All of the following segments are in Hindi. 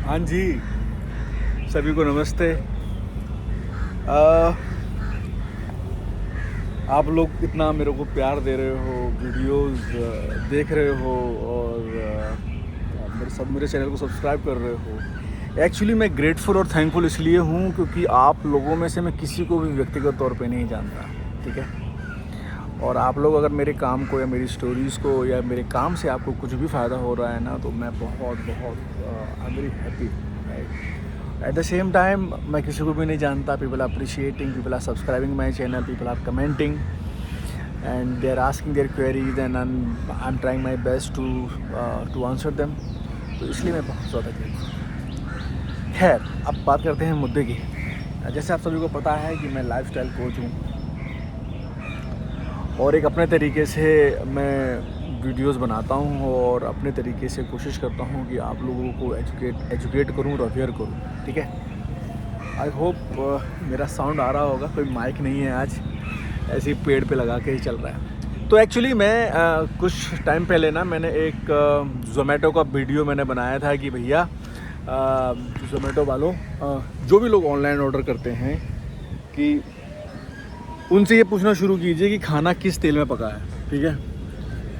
हाँ जी, सभी को नमस्ते। आप लोग इतना मेरे को प्यार दे रहे हो, वीडियोस देख रहे हो और मेरे चैनल को सब्सक्राइब कर रहे हो। एक्चुअली मैं ग्रेटफुल और थैंकफुल इसलिए हूँ क्योंकि आप लोगों में से मैं किसी को भी व्यक्तिगत तौर पे नहीं जानता, ठीक है। और आप लोग अगर मेरे काम को या मेरी स्टोरीज़ को या मेरे काम से आपको कुछ भी फ़ायदा हो रहा है ना, तो मैं बहुत बहुत I am very happy. At the same time मैं किसी को भी नहीं जानता। People are appreciating, people are subscribing my channel, people are commenting and they are asking their queries and I am trying my best to answer them. तो इसलिए मैं बहुत ज़्यादा ग्रेटफुल। खैर, अब बात करते हैं मुद्दे की। जैसे आप सभी को पता है कि मैं लाइफस्टाइल कोच हूँ और एक अपने तरीके से मैं वीडियोस बनाता हूँ और अपने तरीके से कोशिश करता हूँ कि आप लोगों को एजुकेट करूँ और अवेयर करूँ, ठीक है। आई होप मेरा साउंड आ रहा होगा। कोई माइक नहीं है आज, ऐसे ही पेड़ पे लगा के ही चल रहा है। तो एक्चुअली मैं कुछ टाइम पहले ना मैंने एक ज़ोमैटो का वीडियो मैंने बनाया था कि भैया ज़ोमैटो वालों, जो भी लोग ऑनलाइन ऑर्डर करते हैं कि उनसे ये पूछना शुरू कीजिए कि खाना किस तेल में पका है, ठीक है।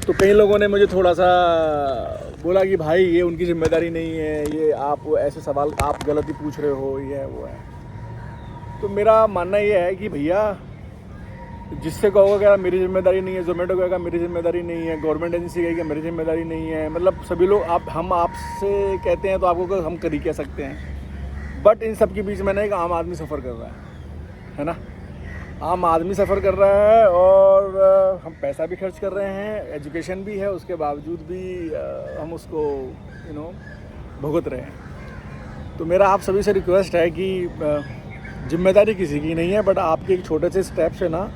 तो कई लोगों ने मुझे थोड़ा सा बोला कि भाई ये उनकी ज़िम्मेदारी नहीं है, ये आप ऐसे सवाल आप गलत ही पूछ रहे हो, ये है वो है। तो मेरा मानना ये है कि भैया जिससे कहोगे कि मेरी ज़िम्मेदारी नहीं है, ज़ोमैटो कहेगा मेरी ज़िम्मेदारी नहीं है, गवर्नमेंट एजेंसी कहेगी मेरी ज़िम्मेदारी नहीं है, मतलब सभी लोग हम आपसे कहते हैं तो आपको हम कर ही कह सकते हैं। बट इन सब के बीच में ना एक आम आदमी सफ़र कर रहा है ना। आम आदमी सफ़र कर रहा है और हम पैसा भी खर्च कर रहे हैं, एजुकेशन भी है, उसके बावजूद भी हम उसको भुगत रहे हैं। तो मेरा आप सभी से रिक्वेस्ट है कि जिम्मेदारी किसी की नहीं है, बट आपके एक छोटे से स्टेप से ना,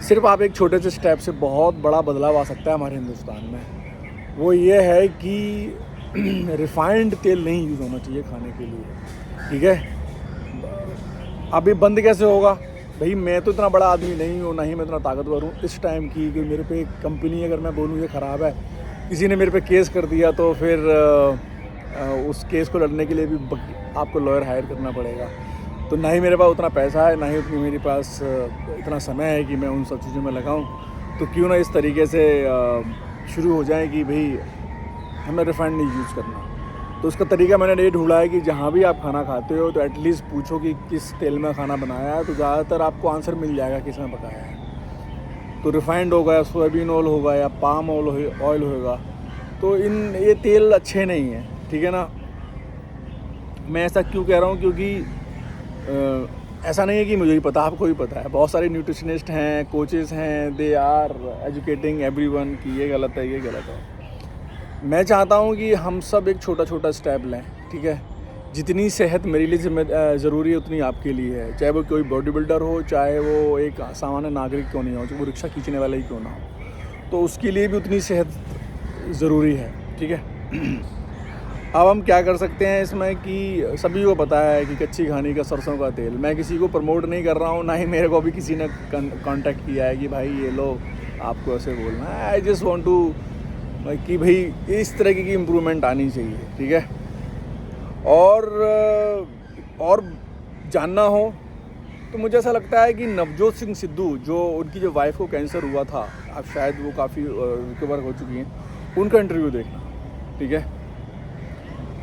सिर्फ आप एक छोटे से स्टेप से बहुत बड़ा बदलाव आ सकता है हमारे हिंदुस्तान में। वो ये है कि रिफाइंड तेल नहीं यूज़ होना चाहिए खाने के लिए, ठीक है। अभी बंद कैसे होगा भाई? मैं तो इतना बड़ा आदमी नहीं हूँ, ना ही मैं इतना ताकतवर हूँ इस टाइम की कि मेरे पे एक कंपनी अगर मैं बोलूँ ये ख़राब है, किसी ने मेरे पे केस कर दिया तो फिर उस केस को लड़ने के लिए भी आपको लॉयर हायर करना पड़ेगा। तो ना ही मेरे पास उतना पैसा है, ना ही उतनी मेरे पास इतना समय है कि मैं उन सब चीज़ों में लगाऊँ। तो क्यों ना इस तरीके से शुरू हो जाए कि भाई हमें रिफाइंड नहीं यूज़ करना। तो उसका तरीका मैंने ये ढूंढा है कि जहाँ भी आप खाना खाते हो तो एटलीस्ट पूछो कि किस तेल में खाना बनाया है, तो ज़्यादातर आपको आंसर मिल जाएगा किस में पकाया है। तो रिफाइंड होगा या सोयाबीन ऑयल होगा या पाम ऑयल होगा, तो ये तेल अच्छे नहीं हैं, ठीक है ना। मैं ऐसा क्यों कह रहा हूँ? क्योंकि ऐसा नहीं है कि मुझे ही पता, आपको ही पता है। बहुत सारे न्यूट्रिशनिस्ट हैं, कोचेस हैं, दे आर एजुकेटिंग एवरीवन कि ये गलत है, ये गलत है। मैं चाहता हूँ कि हम सब एक छोटा छोटा स्टेप लें, ठीक है। जितनी सेहत मेरे लिए ज़रूरी है उतनी आपके लिए है, चाहे वो कोई बॉडी बिल्डर हो, चाहे वो एक सामान्य नागरिक क्यों नहीं हो, चाहे वो रिक्शा खींचने वाला ही क्यों ना हो, तो उसके लिए भी उतनी सेहत ज़रूरी है, ठीक है। अब हम क्या कर सकते हैं इसमें कि सभी को पता है कि कच्ची घानी का सरसों का तेल, मैं किसी को प्रमोट नहीं कर रहा हूँ, ना ही मेरे को भी किसी ने कांटेक्ट किया है कि भाई ये लो आपको ऐसे बोलना है। आई जस्ट वांट टू कि भाई इस तरह की इम्प्रूवमेंट आनी चाहिए, ठीक है। और जानना हो तो मुझे ऐसा लगता है कि नवजोत सिंह सिद्धू, जो उनकी जो वाइफ को कैंसर हुआ था, अब शायद वो काफ़ी रिकवर हो चुकी हैं, उनका इंटरव्यू देखना, ठीक है।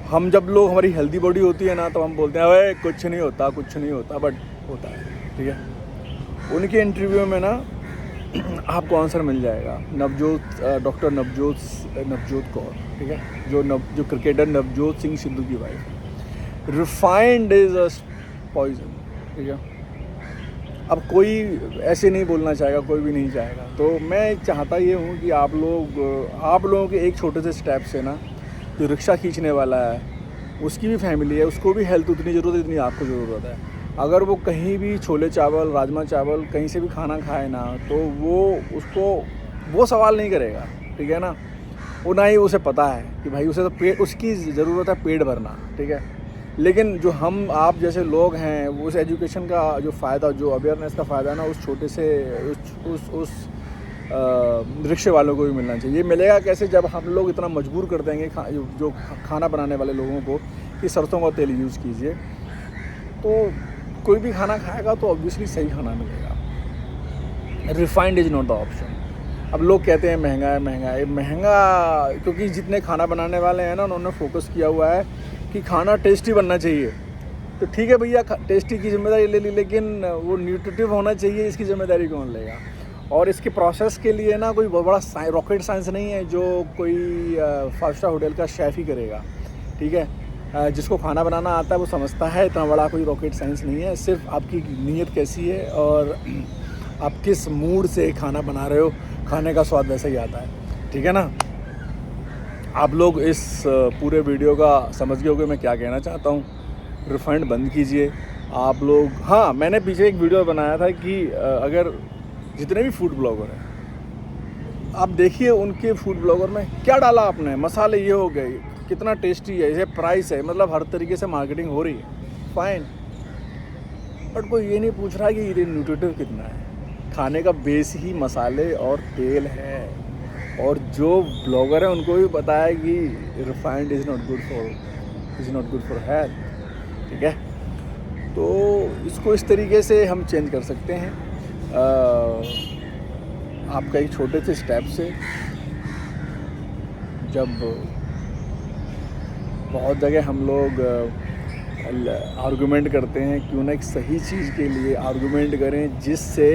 हम जब लोग हमारी हेल्दी बॉडी होती है ना, तो हम बोलते हैं अरे कुछ नहीं होता, कुछ नहीं होता, बट होता है, ठीक है। उनके इंटरव्यू में ना आपको आंसर मिल जाएगा। डॉक्टर नवजोत कौर, ठीक है, जो क्रिकेटर नवजोत सिंह सिद्धू की wife. Refined is a poison, ठीक है। अब कोई ऐसे नहीं बोलना चाहेगा, कोई भी नहीं चाहेगा। तो मैं चाहता ये हूँ कि आप लोगों के एक छोटे से स्टेप से ना, जो रिक्शा खींचने वाला है उसकी भी फैमिली है, उसको भी हेल्थ उतनी ज़रूरत है जितनी आपको ज़रूरत है। अगर वो कहीं भी छोले चावल, राजमा चावल कहीं से भी खाना खाए ना, तो वो सवाल नहीं करेगा, ठीक है ना। वो ना ही उसे पता है कि भाई उसे तो उसकी ज़रूरत है पेट भरना, ठीक है। लेकिन जो हम आप जैसे लोग हैं, वो उस एजुकेशन का जो फ़ायदा, जो अवेयरनेस का फ़ायदा ना, उस छोटे से उस रिक्शे वालों को भी मिलना चाहिए। ये मिलेगा कैसे, जब हम लोग इतना मजबूर कर देंगे जो खाना बनाने वाले लोगों को कि सरसों का तेल यूज़ कीजिए, तो कोई भी खाना खाएगा तो ऑब्वियसली सही खाना मिलेगा। Refined is not the option. अब लोग कहते हैं महंगा है, महंगा है, महंगा क्योंकि जितने खाना बनाने वाले हैं ना, उन्होंने फोकस किया हुआ है कि खाना टेस्टी बनना चाहिए। तो ठीक है भैया, टेस्टी की जिम्मेदारी ले ली, लेकिन वो न्यूट्रिटिव होना चाहिए, इसकी ज़िम्मेदारी कौन लेगा? और इसके प्रोसेस के लिए ना कोई बहुत बड़ा रॉकेट साइंस नहीं है जो कोई 5 स्टार होटल का शेफ़ ही करेगा, ठीक है। जिसको खाना बनाना आता है वो समझता है, इतना बड़ा कोई रॉकेट साइंस नहीं है। सिर्फ आपकी नीयत कैसी है और आप किस मूड से खाना बना रहे हो, खाने का स्वाद वैसा ही आता है, ठीक है ना। आप लोग इस पूरे वीडियो का समझ गए होंगे मैं क्या कहना चाहता हूँ। रिफाइंड बंद कीजिए आप लोग। हाँ, मैंने पीछे एक वीडियो बनाया था कि अगर जितने भी फूड ब्लॉगर हैं, आप देखिए उनके फूड ब्लॉगर में क्या डाला आपने, मसाले ये हो गए, कितना टेस्टी है, ये प्राइस है, मतलब हर तरीके से मार्केटिंग हो रही है, फाइन। बट कोई ये नहीं पूछ रहा कि ये न्यूट्रिटिव कितना है। खाने का बेस ही मसाले और तेल है, और जो ब्लॉगर है उनको भी पता है कि refined is not good for health, ठीक है। तो इसको इस तरीके से हम चेंज कर सकते हैं। आपका एक छोटे से स्टेप से, जब बहुत जगह हम लोग आर्गुमेंट करते हैं, क्यों ना एक सही चीज़ के लिए आर्गुमेंट करें जिससे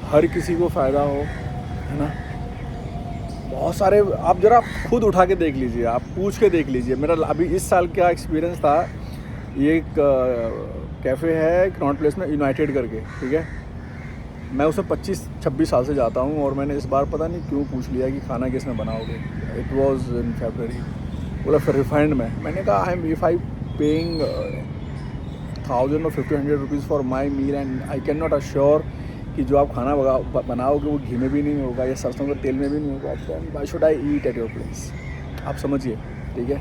हर किसी को फ़ायदा हो, है ना। बहुत सारे आप ज़रा खुद उठा के देख लीजिए, आप पूछ के देख लीजिए। मेरा अभी इस साल का एक्सपीरियंस था, ये एक कैफ़े है कनॉट प्लेस में, यूनाइटेड करके, ठीक है। मैं उसमें 25-26 साल से जाता हूँ, और मैंने इस बार पता नहीं क्यों पूछ लिया कि खाना किसमें बनाओगे। It was in February. बोला फिर रिफाइंड में। मैंने कहा if I paying 1000 or 1500 rupees for my meal and I can not assure कि जो आप खाना बनाओगे वो घी में भी नहीं होगा या सरसों के तेल में भी नहीं होगा, then why should I eat at your place. आप समझिए, ठीक है।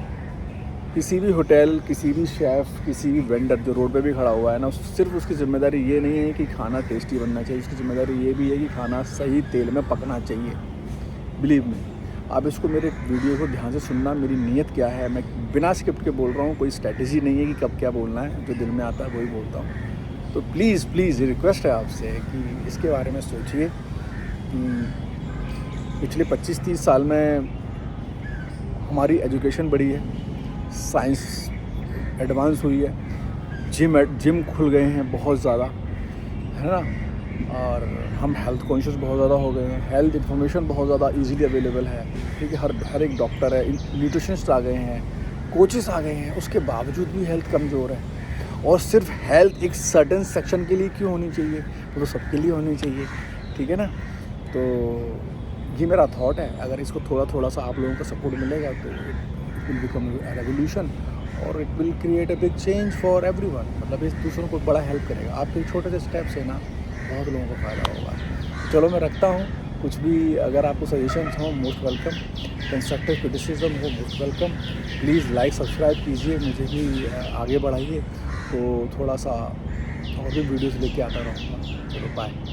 किसी भी होटल, किसी भी शेफ़, किसी भी वेंडर जो रोड पे भी खड़ा हुआ है ना, सिर्फ उसकी ज़िम्मेदारी ये नहीं है कि खाना टेस्टी बनना चाहिए, उसकी ज़िम्मेदारी ये भी है कि खाना सही तेल में पकना चाहिए। बिलीव मी, आप इसको मेरे वीडियो को ध्यान से सुनना, मेरी नीयत क्या है, मैं बिना स्क्रिप्ट के बोल रहा हूँ, कोई स्ट्रैटेजी नहीं है कि कब क्या बोलना है, जो दिल में आता है वही बोलता हूँ। तो प्लीज़ ये रिक्वेस्ट है आपसे कि इसके बारे में सोचिए कि पिछले 25-30 साल में हमारी एजुकेशन बढ़ी है, साइंस एडवांस हुई है, जिम खुल गए हैं बहुत ज़्यादा, है ना, और हम हेल्थ कॉन्शियस बहुत ज़्यादा हो गए हैं, हेल्थ इन्फॉर्मेशन बहुत ज़्यादा इजीली अवेलेबल है, ठीक है। हर एक डॉक्टर है, न्यूट्रिशनिस्ट आ गए हैं, कोचेस आ गए हैं, उसके बावजूद भी हेल्थ कमज़ोर है। और सिर्फ हेल्थ एक सर्टेन सेक्शन के लिए क्यों होनी चाहिए, वो तो सबके लिए होनी चाहिए, ठीक है ना। तो ये मेरा थॉट है, अगर इसको थोड़ा सा आप लोगों का सपोर्ट मिलेगा तो it will become a revolution, और it will create a big change for everyone. मतलब इस दूसरों को बड़ा हेल्प करेगा। आपके छोटे से स्टेप से ना बहुत लोगों को फ़ायदा होगा। चलो मैं रखता हूँ। कुछ भी अगर आपको सजेशंस हो, मोस्ट वेलकम। कंस्ट्रक्टिव क्रिटिसिज्म हो, most welcome. Please like subscribe कीजिए, मुझे भी आगे बढ़ाइए, तो थोड़ा सा और भी वीडियोज़ लेके आता रहूँगा। चलो बाय।